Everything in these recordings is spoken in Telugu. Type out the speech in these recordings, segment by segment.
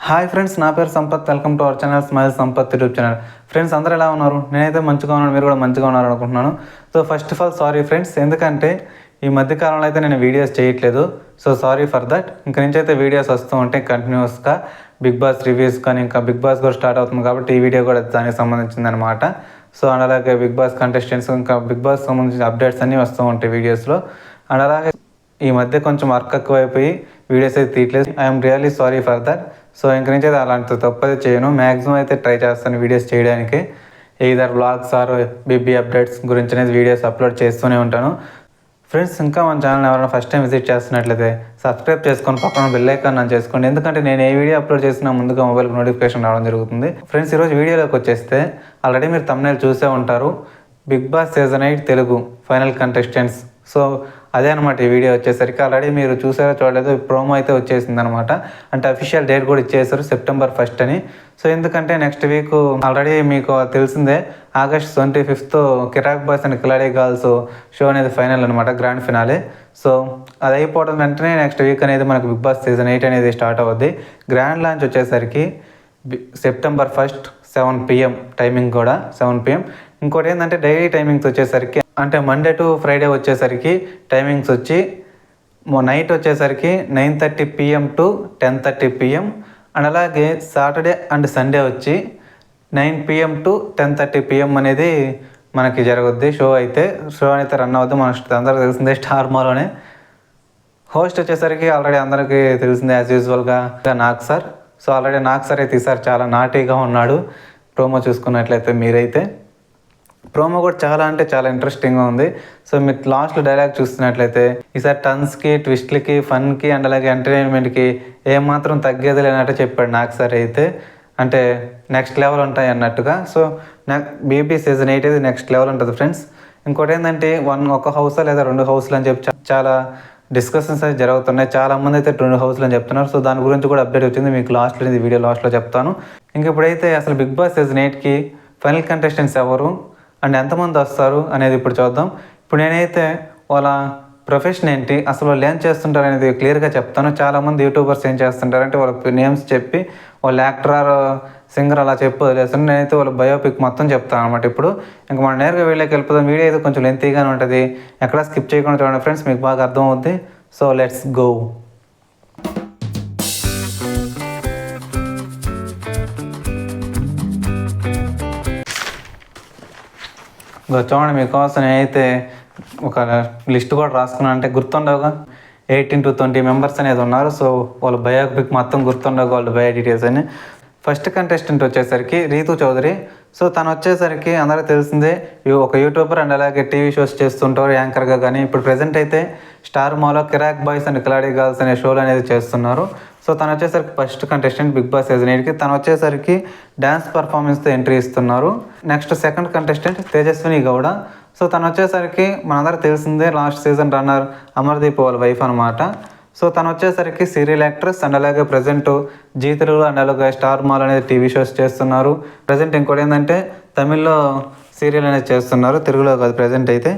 హాయ్ ఫ్రెండ్స్, నా పేరు Sampath. Welcome to our channel smile Sampath YouTube channel. Friends, అందరూ ఎలా ఉన్నారు? నేనైతే మంచిగా ఉన్నాను, మీరు కూడా మంచిగా ఉన్నారు అనుకుంటున్నాను. So first of all sorry friends, ఎందుకంటే ఈ మధ్యకాలంలో అయితే నేను వీడియోస్ చేయట్లేదు. So sorry for that. ఇంక నుంచి అయితే వీడియోస్ వస్తూ ఉంటాయి కంటిన్యూస్గా. బిగ్ బాస్ రివ్యూస్ కానీ ఇంకా బిగ్ బాస్ కూడా స్టార్ట్ అవుతుంది కాబట్టి ఈ వీడియో కూడా దానికి సంబంధించింది అనమాట. సో అండ్ అలాగే బిగ్ బాస్ కంటెస్టెంట్స్ ఇంకా బిగ్ బాస్ సంబంధించిన అప్డేట్స్ అన్నీ వస్తూ ఉంటాయి వీడియోస్లో. అండ్ అలాగే ఈ మధ్య కొంచెం వర్క్ ఎక్కువైపోయి వీడియోస్ అయితే తీయట్లేదు. I'm really sorry for that. So ఇంక నుంచి అయితే అలాంటి తప్పైతే చేయను. మ్యాక్సిమం అయితే ట్రై చేస్తాను వీడియోస్ చేయడానికి. Either vlogs or BB updates గురించి అనేది వీడియోస్ అప్లోడ్ చేస్తూనే ఉంటాను. ఫ్రెండ్స్, ఇంకా మన ఛానల్ ఎవరైనా ఫస్ట్ టైం విజిట్ చేస్తున్నట్లయితే సబ్స్క్రైబ్ చేసుకొని పక్కన బెల్ ఐకాన్ ఆన్ చేసుకోండి. ఎందుకంటే నేను ఏ వీడియో అప్లోడ్ చేసినా ముందుగా మొబైల్కి నోటిఫికేషన్ రావడం జరుగుతుంది. ఫ్రెండ్స్, ఈరోజు వీడియోలోకి వచ్చేస్తే ఆల్రెడీ మీరు thumbnail చూసే ఉంటారు. Bigg Boss season 8 Telugu final contestants. So అదే అనమాట ఈ వీడియో వచ్చేసరికి. ఆల్రెడీ మీరు చూసారో చూడలేదు, ప్రోమో అయితే వచ్చేసింది అనమాట. అంటే అఫీషియల్ డేట్ కూడా ఇచ్చేసారు, September 1st అని. సో ఎందుకంటే నెక్స్ట్ వీక్ ఆల్రెడీ మీకు తెలిసిందే, August 25th Kiraak boys and Khiladi girls show అనేది ఫైనల్ అనమాట, గ్రాండ్ ఫినాలే. సో అది అయిపోవడం వెంటనే నెక్స్ట్ వీక్ అనేది మనకు బిగ్ బాస్ సీజన్ 8 అనేది స్టార్ట్ అవుద్ది. గ్రాండ్ లాంచ్ వచ్చేసరికి September 1st 7 PM, టైమింగ్ కూడా 7 PM. ఇంకోటి ఏంటంటే డైలీ టైమింగ్స్ వచ్చేసరికి, అంటే మండే టు ఫ్రైడే వచ్చేసరికి టైమింగ్స్ వచ్చి నైట్ వచ్చేసరికి 9:30 PM to 10:30 PM. అండ్ అలాగే సాటర్డే అండ్ సండే వచ్చి 9 PM to 10:30 PM అనేది మనకి జరుగుద్ది. షో అయితే రన్ అవుద్ది. మన అందరికీ తెలిసిందే, స్టార్ మాలోనే. హోస్ట్ వచ్చేసరికి ఆల్రెడీ అందరికీ తెలిసిందే యాజ్ యూజువల్గా Nag sir. So already Nag sir అయితే ఈసారి చాలా నాటీగా ఉన్నాడు. ప్రోమో చూసుకున్నట్లయితే మీరైతే ప్రోమో కూడా చాలా అంటే చాలా ఇంట్రెస్టింగ్గా ఉంది. సో మీరు లాస్ట్లో డైలాగ్ చూస్తున్నట్లయితే, ఈసారి టన్స్కి, ట్విస్ట్లకి, ఫన్కి అండ్ అలాగే ఎంటర్టైన్మెంట్కి ఏమాత్రం తగ్గేది లేనట్టు చెప్పాడు నాగ్ సార్ అయితే. అంటే నెక్స్ట్ లెవెల్ ఉంటాయి అన్నట్టుగా. సో బీబీ సీజన్ 8 అయితే నెక్స్ట్ లెవెల్ ఉంటుంది ఫ్రెండ్స్. ఇంకోటి ఏంటంటే ఒక హౌసా లేదా 2 హౌస్లు అని చెప్పి చాలా డిస్కషన్స్ అయితే జరుగుతున్నాయి. చాలామంది అయితే 2 హౌస్లు అని చెప్తున్నారు. సో దాని గురించి కూడా అప్డేట్ వచ్చింది, మీకు వీడియో లాస్ట్లో చెప్తాను. ఇంక ఇప్పుడైతే అసలు బిగ్ బాస్ సీజన్ 8కి ఫైనల్ కంటెస్టెంట్స్ ఎవరు అండ్ ఎంతమంది వస్తారు అనేది ఇప్పుడు చూద్దాం. ఇప్పుడు నేనైతే వాళ్ళ ప్రొఫెషన్ ఏంటి, అసలు వాళ్ళు ఏం చేస్తుంటారు అనేది క్లియర్గా చెప్తాను. చాలామంది యూట్యూబర్స్ ఏం చేస్తుంటారంటే వాళ్ళ నేమ్స్ చెప్పి వాళ్ళ యాక్టర్ ఆర్ సింగర్ అలా చెప్పి వదిలేస్తాను. నేనైతే వాళ్ళ బయోపిక్ మొత్తం చెప్తాను అనమాట. ఇప్పుడు ఇంకా మనం నేరుగా వీడియోకి వెళ్ళిపోతాం. వీడియో అయితే కొంచెం లెంతీగానే ఉంటుంది, ఎక్కడ స్కిప్ చేయకుండా చూడండి ఫ్రెండ్స్, మీకు బాగా అర్థం అవుద్ది. So let's go. చూడండి, మీకోసం నేనైతే ఒక లిస్ట్ కూడా రాసుకున్నాను. అంటే గుర్తుండవుగా 18 to 20 మెంబర్స్ అనేది ఉన్నారు. సో వాళ్ళ బయోపిక్ మొత్తం గుర్తుండవు, వాళ్ళ బయో డీటెయిల్స్ అని. ఫస్ట్ కంటెస్టెంట్ వచ్చేసరికి రీతు చౌదరి. సో తను వచ్చేసరికి అందరికీ తెలిసిందే, ఒక యూట్యూబర్ అండ్ అలాగే టీవీ షోస్ చేస్తుంటారు యాంకర్గా. కానీ ఇప్పుడు ప్రజెంట్ అయితే స్టార్ మాలో కిరాక్ బాయ్స్ అండ్ కిలాడీ గర్ల్స్ అనే షోలు అనేది చేస్తున్నారు. సో తను వచ్చేసరికి first contestant Big Boss season 8కి. తను వచ్చేసరికి డ్యాన్స్ పర్ఫార్మెన్స్తో ఎంట్రీ ఇస్తున్నారు. Next second contestant Tejaswini Gowda. So తను వచ్చేసరికి మనందరికీ తెలిసిందే, లాస్ట్ సీజన్ రన్నర్ అమర్దీప్ వాళ్ళ వైఫ్ అనమాట. సో తను వచ్చేసరికి సీరియల్ యాక్ట్రెస్ అండ్ అలాగే ప్రజెంట్ జీ తెలుగులో అండ్ అలాగే స్టార్ మాల్ అనేది టీవీ షోస్ చేస్తున్నారు. ప్రజెంట్ ఇంకోటి ఏంటంటే తమిళ్లో సీరియల్ అనేది చేస్తున్నారు, తెలుగులో కాదు ప్రజెంట్ అయితే.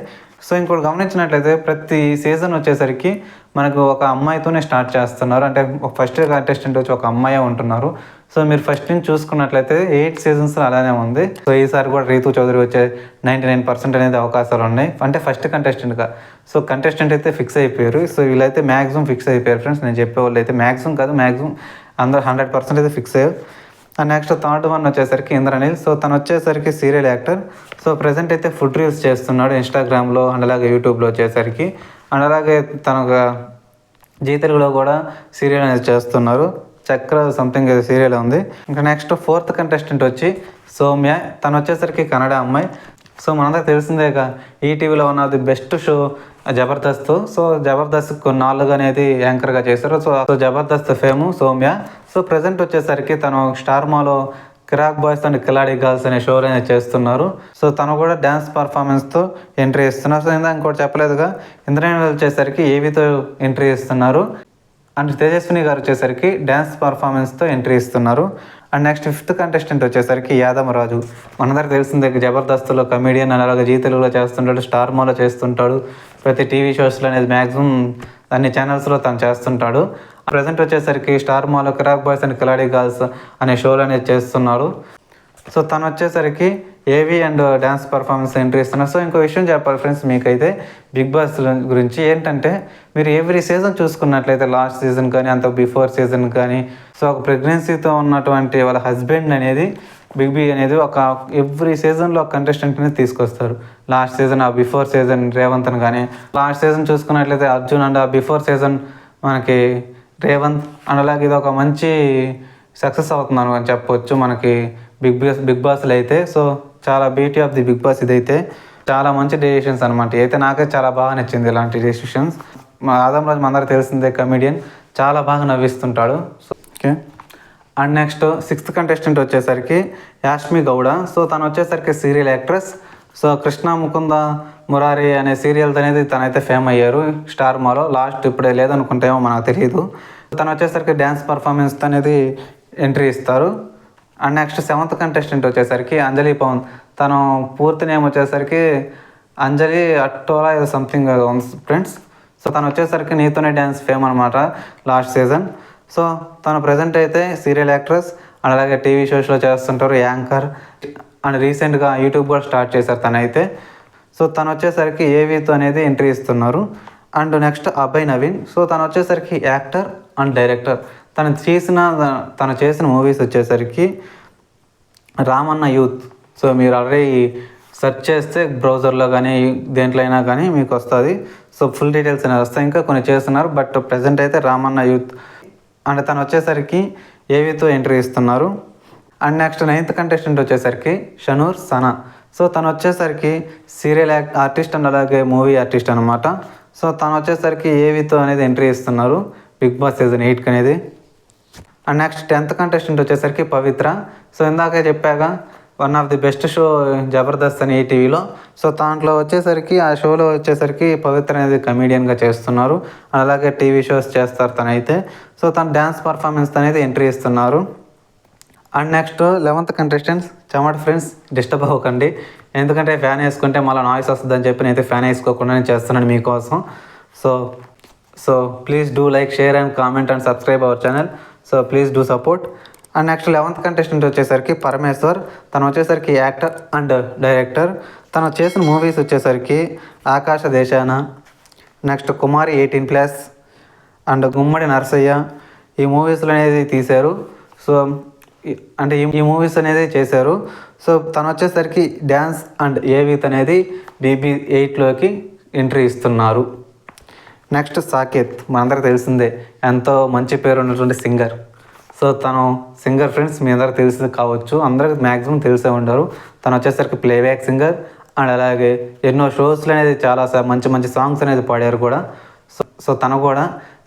సో ఇంకోటి గమనించినట్లయితే ప్రతి సీజన్ వచ్చేసరికి మనకు ఒక అమ్మాయితోనే స్టార్ట్ చేస్తున్నారు. అంటే ఫస్ట్ కంటెస్టెంట్ వచ్చి ఒక అమ్మాయి ఉంటున్నారు. సో మీరు ఫస్ట్ నుంచి చూసుకున్నట్లయితే 8 seasons అలానే ఉంది. సో ఈసారి కూడా రీతు చౌదరి వచ్చే 99% అనేది అవకాశాలు ఉన్నాయి, అంటే ఫస్ట్ కంటెస్టెంట్గా. సో కంటెస్టెంట్ అయితే ఫిక్స్ అయిపోయారు. సో వీళ్ళైతే మ్యాక్సిమం ఫిక్స్ అయిపోయారు ఫ్రెండ్స్. నేను చెప్పేవాళ్ళు అయితే మ్యాక్సిమం కాదు, మ్యాక్సిమం అందరూ 100% అయితే ఫిక్స్ అయ్యారు. అండ్ నెక్స్ట్ థర్డ్ వన్ వచ్చేసరికి ఇంద్రనీల్. సో తను వచ్చేసరికి సీరియల్ యాక్టర్. సో ప్రజెంట్ అయితే ఫుడ్ రివ్యూస్ చేస్తున్నాడు ఇన్స్టాగ్రామ్లో అండ్ అలాగే యూట్యూబ్లో వచ్చేసరికి. అండ్ అలాగే తన జీ తెలుగులో కూడా సీరియల్ అనేది చేస్తున్నారు, చక్ర సంథింగ్ సీరియల్ ఉంది. ఇంకా నెక్స్ట్ ఫోర్త్ కంటెస్టెంట్ వచ్చి సౌమ్య. తను వచ్చేసరికి కన్నడ అమ్మాయి. సో మనందరికి తెలిసిందేగా, ఈటీవీలో ఉన్న the best show Jabardasth. So Jabardasth కొన్నాళ్ళుగా అనేది యాంకర్గా చేశారు. So Jabardasth fame Soumya. So present వచ్చేసరికి తను స్టార్ మాలో కిరాక్ బాయ్స్ అండ్ కిలాడీ గర్ల్స్ అనే షోలు అనేది చేస్తున్నారు. సో తను కూడా డ్యాన్స్ పర్ఫార్మెన్స్తో ఎంట్రీ ఇస్తున్నారు. సో ఇంకోటి చెప్పలేదుగా, ఇంద్రనీల్ వచ్చేసరికి ఏవితో ఎంట్రీ ఇస్తున్నారు. అండ్ తేజస్విని గారు వచ్చేసరికి డ్యాన్స్ పర్ఫార్మెన్స్తో ఎంట్రీ ఇస్తున్నారు. అండ్ నెక్స్ట్ ఫిఫ్త్ కంటెస్టెంట్ వచ్చేసరికి యాదమరాజు. మనందరికి తెలిసిందే, జబర్దస్త్లో కమెడియన్ అండ్ అలాగే జీ తెలుగులో చేస్తుంటాడు, స్టార్ మాలో చేస్తుంటాడు, ప్రతి టీవీ షోస్లో అనేది మ్యాక్సిమం అన్ని ఛానల్స్లో తను చేస్తుంటాడు. ప్రజెంట్ వచ్చేసరికి స్టార్ మాలో కిరాక్ బాయ్స్ అండ్ కిలాడీ గర్ల్స్ అనే షోలు అనేది చేస్తున్నారు. సో తను వచ్చేసరికి ఏవి అండ్ డ్యాన్స్ పర్ఫార్మెన్స్ ఎంట్రీ ఇస్తున్నారు. సో ఇంకో విషయం చెప్పాలి ఫ్రెండ్స్, మీకైతే బిగ్ బాస్ గురించి ఏంటంటే, మీరు ఎవ్రీ సీజన్ చూసుకున్నట్లయితే లాస్ట్ సీజన్ కానీ అంత బిఫోర్ సీజన్ కానీ, సో ఒక ప్రెగ్నెన్సీతో ఉన్నటువంటి వాళ్ళ హస్బెండ్ అనేది బిగ్ బి అనేది ఒక ఎవ్రీ సీజన్లో ఒక కంటెస్టెంట్ అనేది తీసుకొస్తారు. లాస్ట్ సీజన్ ఆ బిఫోర్ సీజన్ రేవంత్ని కానీ, లాస్ట్ సీజన్ చూసుకున్నట్లయితే అర్జున్ అండ్ ఆ బిఫోర్ సీజన్ మనకి రేవంత్ అండ్ అలాగే ఇది ఒక మంచి సక్సెస్ అవుతున్నాను అని చెప్పవచ్చు మనకి బిగ్ బాస్లో అయితే. సో చాలా beauty of the Bigg Boss ఇదైతే చాలా మంచి డెసిషన్స్ అనమాట. అయితే నాకైతే చాలా బాగా నచ్చింది ఇలాంటి డెసిషన్స్. మా ఆదం రాజు అందరికీ తెలిసిందే, కమెడియన్, చాలా బాగా నవ్విస్తుంటాడు. So okay. And next 6th contestant వచ్చేసరికి యాష్మి గౌడ. సో తను వచ్చేసరికి serial actress. So Krishna Mukunda Murari అనే సీరియల్స్ అనేది తనైతే ఫేమ్ అయ్యారు స్టార్ మాలో. లాస్ట్ ఇప్పుడే లేదనుకుంటేమో మనకు తెలియదు. తను వచ్చేసరికి డ్యాన్స్ పర్ఫార్మెన్స్ అనేది ఎంట్రీ ఇస్తారు. అండ్ నెక్స్ట్ 7th కంటెస్టెంట్ వచ్చేసరికి అంజలి పవన్. తను పూర్తి నేమ్ వచ్చేసరికి అంజలి అట్టోలా ఏదో సంథింగ్ ఫ్రెండ్స్. సో తను వచ్చేసరికి నీతోనే డ్యాన్స్ ఫేమ్ అనమాట లాస్ట్ సీజన్. సో తను ప్రజెంట్ అయితే సీరియల్ యాక్ట్రెస్ అండ్ అలాగే టీవీ షోస్లో చేస్తుంటారు, యాంకర్ అండ్ రీసెంట్గా యూట్యూబ్ కూడా స్టార్ట్ చేశారు తనైతే. సో తను వచ్చేసరికి ఏవీతో అనేది ఎంట్రీ ఇస్తున్నారు. And next Abhay Naveen. So తను వచ్చేసరికి యాక్టర్ అండ్ డైరెక్టర్. తను చేసిన మూవీస్ వచ్చేసరికి రామన్న యూత్. సో మీరు ఆల్రెడీ సెర్చ్ చేస్తే బ్రౌజర్లో కానీ దేంట్లో అయినా కానీ మీకు వస్తుంది. సో ఫుల్ డీటెయిల్స్ అనేవి వస్తాయి. ఇంకా కొన్ని చేస్తున్నారు, బట్ ప్రజెంట్ అయితే రామన్న యూత్. అండ్ తను వచ్చేసరికి ఏవీతో ఎంట్రీ ఇస్తున్నారు. అండ్ నెక్స్ట్ 9th కంటెస్టెంట్ వచ్చేసరికి షనూర్ సనా. సో తను వచ్చేసరికి సీరియల్ ఆర్టిస్ట్ అండ్ అలాగే మూవీ ఆర్టిస్ట్ అనమాట. సో తను వచ్చేసరికి ఏవీతో అనేది ఎంట్రీ ఇస్తున్నారు బిగ్ బాస్ సీజన్ 8 అనేది. అండ్ నెక్స్ట్ 10th కంటెస్టెంట్ వచ్చేసరికి పవిత్ర. సో ఇందాకే చెప్పాగా one of the best show Jabardasth అని ఈటీవీలో. సో దాంట్లో వచ్చేసరికి ఆ షోలో వచ్చేసరికి పవిత్ర అనేది కమీడియన్గా చేస్తున్నారు. అలాగే టీవీ షోస్ చేస్తారు తనైతే. సో తన డ్యాన్స్ పర్ఫార్మెన్స్ అనేది ఎంట్రీ ఇస్తున్నారు. అండ్ నెక్స్ట్ 11th కంటెస్టెంట్స్ చెమట. ఫ్రెండ్స్ డిస్టర్బ్ అవ్వకండి, ఎందుకంటే ఫ్యాన్ వేసుకుంటే మళ్ళీ నాయిస్ వస్తుందని చెప్పి నేనైతే ఫ్యాన్ వేసుకోకుండా నేను చేస్తున్నాను మీకోసం. So please do like, share and comment and subscribe our channel. So please do support. And next 11th contestant వచ్చేసరికి పరమేశ్వర్. తను వచ్చేసరికి యాక్టర్ అండ్ డైరెక్టర్. తను చేసిన మూవీస్ వచ్చేసరికి ఆకాశ దేశాన, నెక్స్ట్ కుమారి 18+ అండ్ గుమ్మడి నరసయ్య. ఈ మూవీస్లో అనేది తీశారు. సో అంటే ఈ మూవీస్ అనేది చేశారు. సో తను వచ్చేసరికి డ్యాన్స్ అండ్ ఏవీత్ అనేది BB8లోకి ఎంట్రీ ఇస్తున్నారు. నెక్స్ట్ సాకేత్, మనందరికి తెలిసిందే, ఎంతో మంచి పేరు ఉన్నటువంటి సింగర్. సో తను సింగర్ ఫ్రెండ్స్, మీ అందరికి తెలిసింది కావచ్చు, అందరికి మ్యాక్సిమం తెలిసే ఉంటారు. తను వచ్చేసరికి ప్లేబ్యాక్ సింగర్ అండ్ అలాగే ఎన్నో షోస్లో అనేది చాలా మంచి మంచి సాంగ్స్ అనేది పాడారు కూడా. సో తను కూడా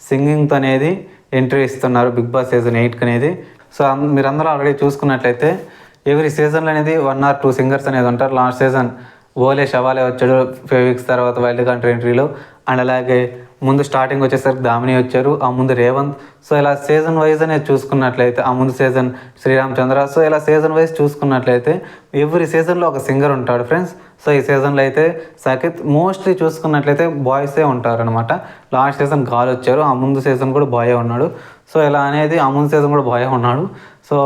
సింగింగ్తో అనేది ఎంట్రీ ఇస్తున్నారు బిగ్ బాస్ సీజన్ 8 అనేది. సో మీరందరూ ఆల్రెడీ చూసుకున్నట్లయితే ఎవ్రీ సీజన్లో అనేది 1 or 2 సింగర్స్ అనేది ఉంటారు. లాస్ట్ సీజన్ ఓలే షవాలే వచ్చాడు 5 weeks తర్వాత వైల్డ్ కార్డ్ ఎంట్రీలో. అండ్ అలాగే ముందు స్టార్టింగ్ వచ్చేసరికి దామిని వచ్చారు, ఆ ముందు రేవంత్. సో ఇలా సీజన్ వైజ్ అనేది చూసుకున్నట్లయితే ఆ ముందు సీజన్ శ్రీరామచంద్ర. సో ఇలా సీజన్ వైజ్ చూసుకున్నట్లయితే ఎవ్రీ సీజన్లో ఒక సింగర్ ఉంటాడు ఫ్రెండ్స్. సో ఈ సీజన్లో అయితే సాకేత్ మోస్ట్లీ చూసుకున్నట్లయితే బాయ్సే ఉంటారు అనమాట. లాస్ట్ సీజన్ గాల్ వచ్చారు, ఆ ముందు సీజన్ కూడా బాయే ఉన్నాడు. సో ఇలా అనేది ఆ ముందు సీజన్ కూడా బాయే ఉన్నాడు. సో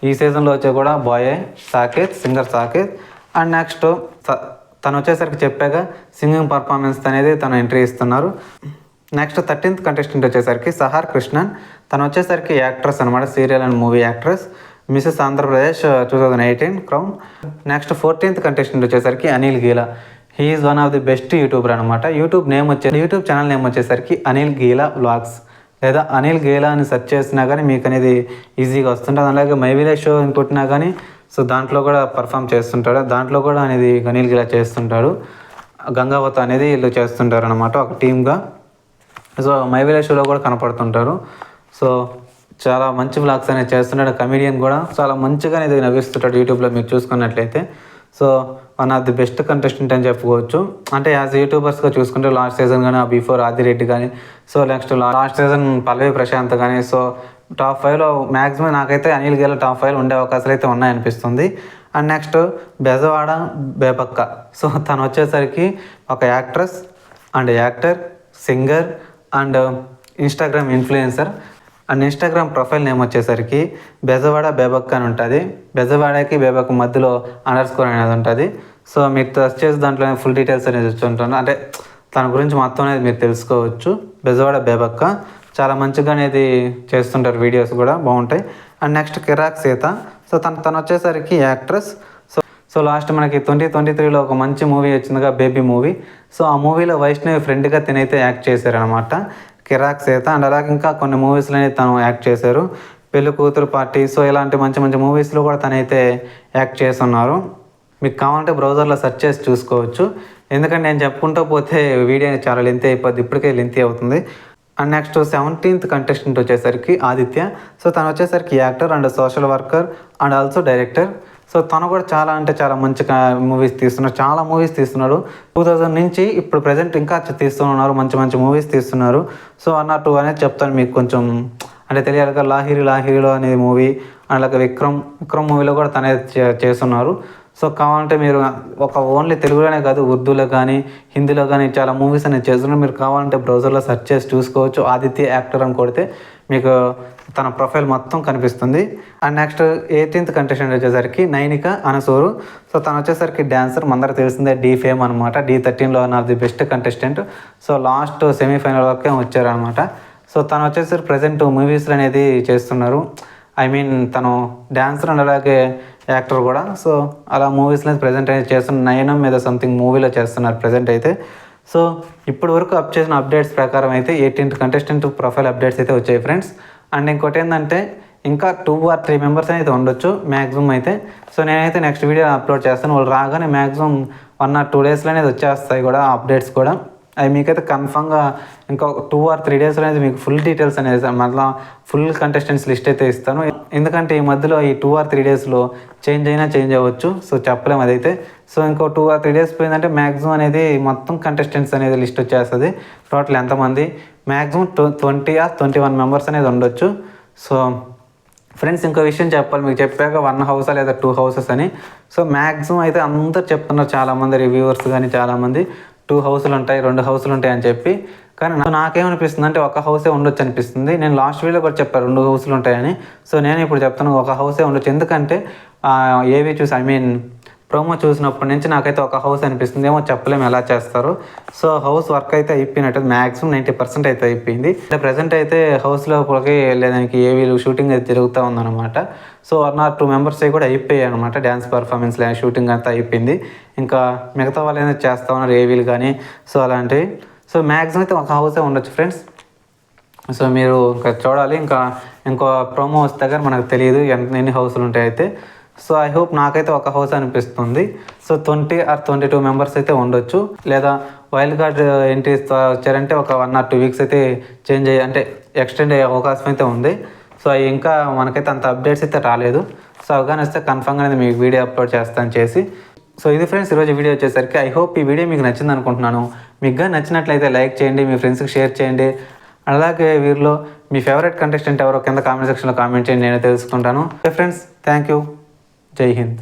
ఈ సీజన్లో వచ్చే కూడా బాయే Saketh, singer Saketh. And next తను వచ్చేసరికి చెప్పాక సింగింగ్ పర్ఫార్మెన్స్ అనేది తను ఎంట్రీ ఇస్తున్నారు. నెక్స్ట్ 13th కంటెస్టెంట్ వచ్చేసరికి సహార్ కృష్ణన్. తను వచ్చేసరికి యాక్ట్రెస్ అనమాట, serial and movie actress, Mrs Andhra Pradesh 2018 crown. Next 14th contestant వచ్చేసరికి Anil Geela. He is one of the best YouTuber అనమాట. యూట్యూబ్ ఛానల్ నేమ్ వచ్చేసరికి అనిల్ గీలా వ్లాగ్స్ లేదా అనిల్ గీలా అని సెర్చ్ చేసినా కానీ మీకు అనేది ఈజీగా వస్తుంటుంది. అలాగే మై విలేజ్ షో అని కొట్టినా కానీ సో దాంట్లో కూడా పర్ఫామ్ చేస్తుంటాడు. దాంట్లో కూడా అనేది అనిల్ గీలా చేస్తుంటాడు. గంగావత అనేది వీళ్ళు చేస్తుంటారు అనమాట ఒక టీమ్గా. సో మై విలేజ్ షోలో కూడా కనపడుతుంటారు. సో చాలా మంచి వ్లాగ్స్ అనేది చేస్తున్నాడు. కమెడియన్ కూడా చాలా మంచిగా అనేది నవ్విస్తుంటాడు యూట్యూబ్లో మీరు చూసుకున్నట్లయితే. So one of the best contestant అని చెప్పుకోవచ్చు. అంటే యాజ్ యూట్యూబర్స్గా చూసుకుంటే లాస్ట్ సీజన్ కానీ, బిఫోర్ ఆదిరెడ్డి కానీ, సో నెక్స్ట్ లాస్ట్ సీజన్ పల్లవి ప్రశాంత్ కానీ, సో టాప్ 5లో మ్యాక్సిమం నాకైతే అనిల్ గీలా టాప్ 5 ఉండే అవకాశాలు అయితే ఉన్నాయనిపిస్తుంది. And next Bezawada Bebakka. So తను వచ్చేసరికి ఒక actress and actor, singer and Instagram influencer. And Instagram profile name వచ్చేసరికి బెజవాడ బేబక్ అని ఉంటుంది. బెజవాడకి బేబక్ మధ్యలో _ అనేది ఉంటుంది. సో మీరు టచ్ చేసి దాంట్లో ఫుల్ డీటెయిల్స్ అనేది వచ్చుంటాను, అంటే తన గురించి మొత్తం అనేది మీరు తెలుసుకోవచ్చు. బెజవాడ బేబక్క చాలా మంచిగా అనేది చేస్తుంటారు, వీడియోస్ కూడా బాగుంటాయి. And next Kirik Sita. So తను వచ్చేసరికి యాక్ట్రెస్. సో లాస్ట్ మనకి 2023లో ఒక మంచి మూవీ వచ్చిందిగా, బేబీ మూవీ. సో ఆ మూవీలో వైష్ణవి ఫ్రెండ్గా తినైతే యాక్ట్ చేశారనమాట, కిరాక్ సీత. అండ్ అలాగే ఇంకా కొన్ని మూవీస్లో తను యాక్ట్ చేశారు, పెళ్లి కూతురు పార్టీ. సో ఇలాంటి మంచి మంచి మూవీస్లో కూడా తనైతే యాక్ట్ చేస్తున్నారు. మీకు కావాలంటే బ్రౌజర్లో సెర్చ్ చేసి చూసుకోవచ్చు. ఎందుకంటే నేను చెప్పుకుంటూ పోతే వీడియో చాలా లెంతీ అయిపోద్ది, ఇప్పటికే లెంతీ అవుతుంది. అండ్ నెక్స్ట్ 17th కంటెస్టెంట్ వచ్చేసరికి ఆదిత్య. సో తను వచ్చేసరికి actor and social worker and also director. So తను కూడా చాలా అంటే చాలా మంచిగా మూవీస్ తీస్తున్నారు, చాలా మూవీస్ తీస్తున్నాడు. 2000 నుంచి ఇప్పుడు ప్రజెంట్ ఇంకా తీస్తున్నారు, మంచి మంచి మూవీస్ తీస్తున్నారు. సో 1 or 2 అనేది చెప్తాను మీకు, కొంచెం అంటే తెలియాలిగా. లాహిరిలో అనే మూవీ, అలాగే విక్రమ్ మూవీలో కూడా తనే చేస్తున్నారు. సో కావాలంటే మీరు ఒక ఓన్లీ తెలుగులోనే కాదు, ఉర్దూలో కానీ హిందీలో కానీ చాలా మూవీస్ అనేది చేస్తున్నారు. మీరు కావాలంటే బ్రౌజర్లో సెర్చ్ చేసి చూసుకోవచ్చు. ఆదిత్య యాక్టర్ అని కొడితే మీకు తన ప్రొఫైల్ మొత్తం కనిపిస్తుంది. అండ్ నెక్స్ట్ 18th కంటెస్టెంట్ వచ్చేసరికి నైనిక అనసూరు. సో తను వచ్చేసరికి డ్యాన్సర్, మనందరూ తెలిసిందే డీ ఫేమ్ అనమాట. D13లో one of the best contestant. So last semifinal వరకే వచ్చారనమాట. సో తను వచ్చేసరికి ప్రజెంట్ మూవీస్లో అనేది చేస్తున్నారు. ఐ మీన్ తను డ్యాన్సర్ అండ్ అలాగే యాక్టర్ కూడా. సో అలా మూవీస్లో ప్రజెంట్ అయితే చేస్తున్నారు. నయనం మీద సంథింగ్ మూవీలో చేస్తున్నారు ప్రజెంట్ అయితే. సో ఇప్పటి వరకు అప్ చేసిన అప్డేట్స్ ప్రకారం అయితే 18th కంటెస్టెంట్ ప్రొఫైల్ అప్డేట్స్ అయితే వచ్చాయి ఫ్రెండ్స్. అండ్ ఇంకోటి ఏంటంటే ఇంకా 2 or 3 మెంబర్స్ అయితే ఉండొచ్చు మ్యాక్సిమం అయితే. సో నేనైతే నెక్స్ట్ వీడియో అప్లోడ్ చేస్తాను. వాళ్ళు రాగానే మ్యాక్సిమం 1 or 2 డేస్లో అనేది వచ్చేస్తాయి కూడా అప్డేట్స్ కూడా. అవి మీకైతే కన్ఫామ్గా ఇంకా 2 or 3 డేస్ అనేది మీకు ఫుల్ డీటెయిల్స్ అనేది మళ్ళీ ఫుల్ కంటెస్టెంట్స్ లిస్ట్ అయితే ఇస్తాను. ఎందుకంటే ఈ మధ్యలో ఈ 2 or 3 డేస్లో చేంజ్ అవ్వచ్చు. సో చెప్పలేము అదైతే. సో ఇంకో 2 or 3 డేస్ పోయిందంటే మ్యాక్సిమం అనేది మొత్తం కంటెస్టెంట్స్ అనేది లిస్ట్ వచ్చేస్తుంది. టోటల్ ఎంతమంది మ్యాక్సిమం 20 or 21 మెంబర్స్ అనేది ఉండొచ్చు. సో ఫ్రెండ్స్ ఇంకో విషయం చెప్పాలి, మీకు చెప్పాక 1 house లేదా 2 houses అని. సో మ్యాక్సిమం అయితే అందరు చెప్తున్నారు, చాలామంది రివ్యూవర్స్ కానీ చాలామంది 2 houses ఉంటాయి, 2 houses ఉంటాయి అని చెప్పి. కానీ నాకేమనిపిస్తుంది అంటే 1 house ఉండొచ్చు అనిపిస్తుంది. నేను లాస్ట్ వీడియోలో కూడా చెప్పాను 2 houses ఉంటాయని. సో నేను ఇప్పుడు చెప్తాను 1 house ఉండొచ్చు. ఎందుకంటే ఏవి చూసి ఐ మీన్ ప్రోమో చూసినప్పటి నుంచి నాకైతే 1 house అనిపిస్తుంది. ఏమో చెప్పలేము ఎలా చేస్తారు. సో హౌస్ వర్క్ అయితే అయిపోయినట్టు మ్యాక్సిమం 90% అయితే అయిపోయింది. అంటే ప్రజెంట్ అయితే హౌస్లోకి వెళ్ళేదానికి ఏవీలు షూటింగ్ అయితే జరుగుతూ ఉందన్నమాట. సో 1 or 2 మెంబర్స్ అవి కూడా అయిపోయాయి అనమాట. డ్యాన్స్ పర్ఫార్మెన్స్ షూటింగ్ అంతా అయిపోయింది. ఇంకా మిగతా వాళ్ళు ఏదైనా చేస్తూ ఉన్నారు ఏవీలు కానీ. సో అలాంటివి. సో మ్యాక్సిమం అయితే 1 house ఉండొచ్చు ఫ్రెండ్స్. సో మీరు ఇంకా చూడాలి, ఇంకో ప్రోమో వస్తే కానీ మనకు తెలియదు ఎన్ని హౌస్లు ఉంటాయి అయితే. సో ఐ హోప్ నాకైతే 1 house అనిపిస్తుంది. సో 20 or 22 మెంబర్స్ అయితే ఉండొచ్చు. లేదా వైల్డ్ కార్డ్ ఎంట్రీ వచ్చారంటే ఒక 1 or 2 weeks అయితే అంటే ఎక్స్టెండ్ అయ్యే అవకాశం అయితే ఉంది. సో ఇంకా మనకైతే అంత అప్డేట్స్ అయితే రాలేదు. సో అవగానే వస్తే కన్ఫామ్గా అనేది మీకు వీడియో అప్లోడ్ చేస్తాను చేసి. సో ఇది ఫ్రెండ్స్ ఈరోజు వీడియో వచ్చేసరికి. ఐ హోప్ ఈ వీడియో మీకు నచ్చింది అనుకుంటున్నాను. మీకు నచ్చినట్లయితే లైక్ చేయండి, మీ ఫ్రెండ్స్కి షేర్ చేయండి. అలాగే వీరిలో మీ ఫేవరెట్ కంటెస్టెంట్ ఎవరో కింద కామెంట్ సెక్షన్లో కామెంట్ చేయండి, నేను తెలుసుకుంటాను. Friends thank you. జై హింద్.